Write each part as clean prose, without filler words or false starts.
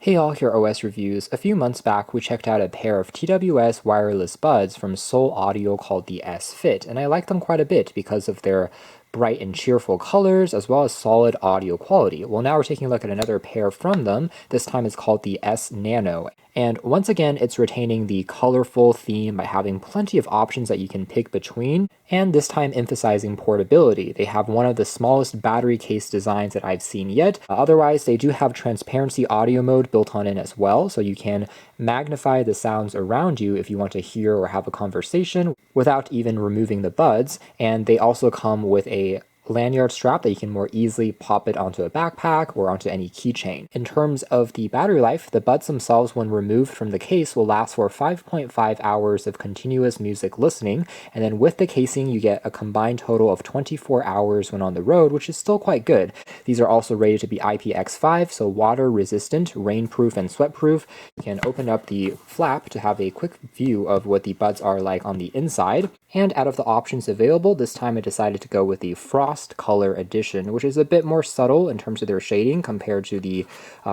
Hey all, here OS Reviews. A few months back, we checked out a pair of TWS wireless buds from Seoul Audio called the S-Fit, and I like them quite a bit because of their bright and cheerful colors, as well as solid audio quality. Well, now we're taking a look at another pair from them. This time it's called the S-Nano. And once again, it's retaining the colorful theme by having plenty of options that you can pick between, and this time emphasizing portability. They have one of the smallest battery case designs that I've seen yet. Otherwise, they do have transparency audio mode built on in as well, so you can magnify the sounds around you if you want to hear or have a conversation without even removing the buds. And they also come with a lanyard strap that you can more easily pop it onto a backpack or onto any keychain. In terms of the battery life, the buds themselves, when removed from the case, will last for 5.5 hours of continuous music listening, and then with the casing you get a combined total of 24 hours when on the road, which is still quite good. These are also rated to be IPX5, so water resistant, rainproof, and sweatproof. You can open up the flap to have a quick view of what the buds are like on the inside. And out of the options available, this time I decided to go with the Frost Color Edition, which is a bit more subtle in terms of their shading compared to the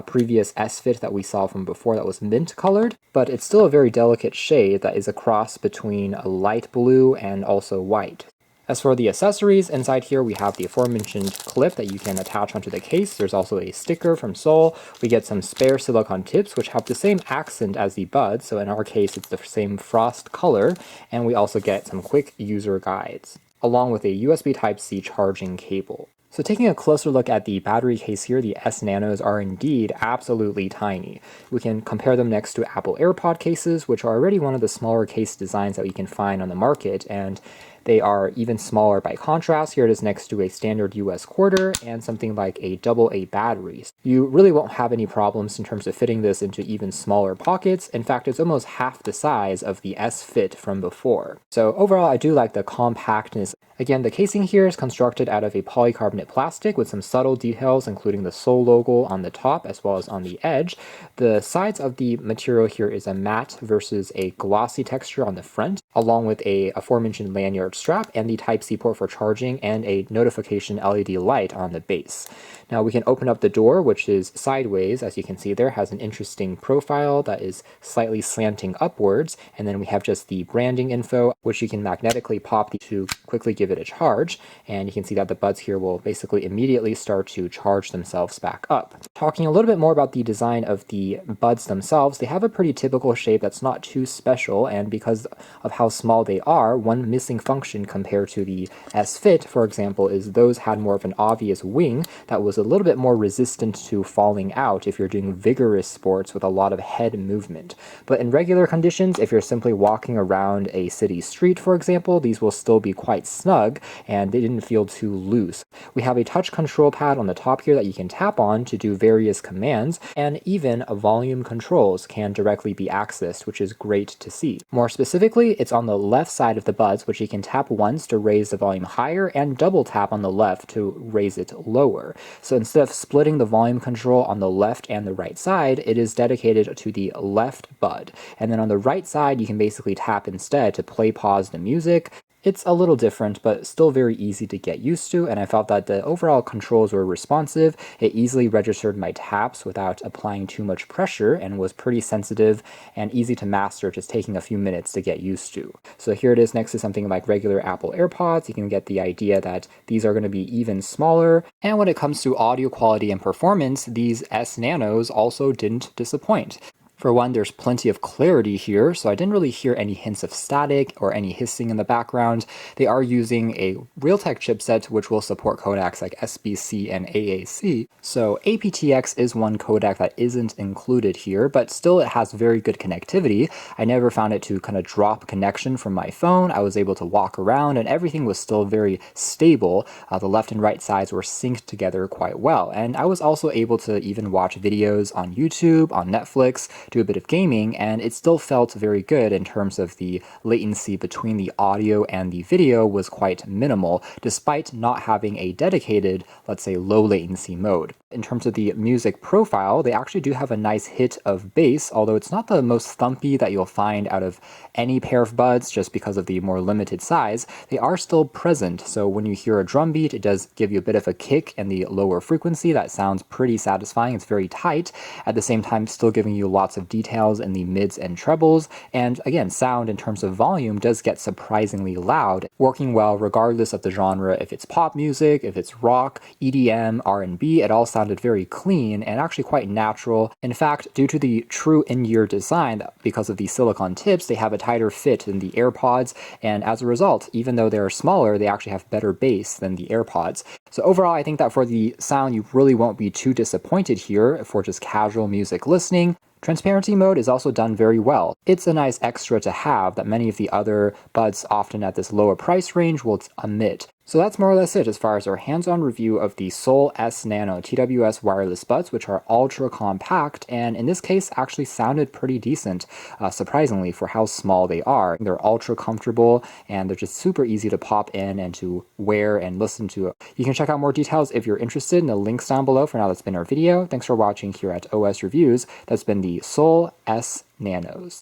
previous S-Fit that we saw from before that was mint colored, but it's still a very delicate shade that is a cross between a light blue and also white. As for the accessories, inside here we have the aforementioned clip that you can attach onto the case. There's also a sticker from Seoul. We get some spare silicone tips which have the same accent as the buds, so in our case it's the same frost color, and we also get some quick user guides, along with a USB Type-C charging cable. So taking a closer look at the battery case here, the S-Nanos are indeed absolutely tiny. We can compare them next to Apple AirPod cases, which are already one of the smaller case designs that we can find on the market, and they are even smaller by contrast. Here it is next to a standard US quarter and something like a AA battery. You really won't have any problems in terms of fitting this into even smaller pockets. In fact, it's almost half the size of the S-Fit from before. So overall, I do like the compactness. Again, the casing here is constructed out of a polycarbonate plastic with some subtle details, including the Seoul logo on the top as well as on the edge. The sides of the material here is a matte versus a glossy texture on the front, along with a aforementioned lanyard strap and the Type-C port for charging and a notification LED light on the base. Now we can open up the door, which is sideways, as you can see there, has an interesting profile that is slightly slanting upwards, and then we have just the branding info, which you can magnetically pop to quickly give it a charge, and you can see that the buds here will basically immediately start to charge themselves back up. Talking a little bit more about the design of the buds themselves, they have a pretty typical shape that's not too special, and because of how small they are, one missing function compared to the S-Fit, for example, is those had more of an obvious wing that was a little bit more resistant to falling out if you're doing vigorous sports with a lot of head movement. But in regular conditions, if you're simply walking around a city street, for example, these will still be quite snug and they didn't feel too loose. We have a touch control pad on the top here that you can tap on to do various commands, and even volume controls can directly be accessed, which is great to see. More specifically, it's on the left side of the buds, which you can tap once to raise the volume higher and double tap on the left to raise it lower. So instead of splitting the volume control on the left and the right side, it is dedicated to the left bud. And then on the right side, you can basically tap instead to play pause the music. It's a little different, but still very easy to get used to, and I felt that the overall controls were responsive. It easily registered my taps without applying too much pressure and was pretty sensitive and easy to master, just taking a few minutes to get used to. So here it is next to something like regular Apple AirPods. You can get the idea that these are going to be even smaller, and when it comes to audio quality and performance, these S-Nanos also didn't disappoint. For one, there's plenty of clarity here, so I didn't really hear any hints of static or any hissing in the background. They are using a Realtek chipset which will support codecs like SBC and AAC, so aptX is one codec that isn't included here, but still it has very good connectivity. I never found it to kind of drop connection from my phone. I was able to walk around and everything was still very stable. The left and right sides were synced together quite well, and I was also able to even watch videos on YouTube, on Netflix, do a bit of gaming, and it still felt very good in terms of the latency between the audio and the video was quite minimal, despite not having a dedicated, let's say, low latency mode. In terms of the music profile, they actually do have a nice hit of bass, although it's not the most thumpy that you'll find out of any pair of buds just because of the more limited size. They are still present, so when you hear a drum beat, it does give you a bit of a kick in the lower frequency. That sounds pretty satisfying. It's very tight, at the same time still giving you lots of details in the mids and trebles, and again, sound in terms of volume does get surprisingly loud, working well regardless of the genre. If it's pop music, if it's rock, EDM, R&B, it all sounded very clean and actually quite natural. In fact, due to the true in-ear design, because of the silicone tips, they have a tighter fit than the AirPods, and as a result, even though they're smaller, they actually have better bass than the AirPods. So overall, I think that for the sound, you really won't be too disappointed here for just casual music listening. Transparency mode is also done very well. It's a nice extra to have that many of the other buds often at this lower price range will omit. So that's more or less it as far as our hands-on review of the Soul S-Nano TWS wireless buds, which are ultra compact, and in this case actually sounded pretty decent, surprisingly, for how small they are. They're ultra comfortable, and they're just super easy to pop in and to wear and listen to. You can check out more details if you're interested in the links down below. For now, that's been our video. Thanks for watching here at OS Reviews. That's been the Soul S-Nanos.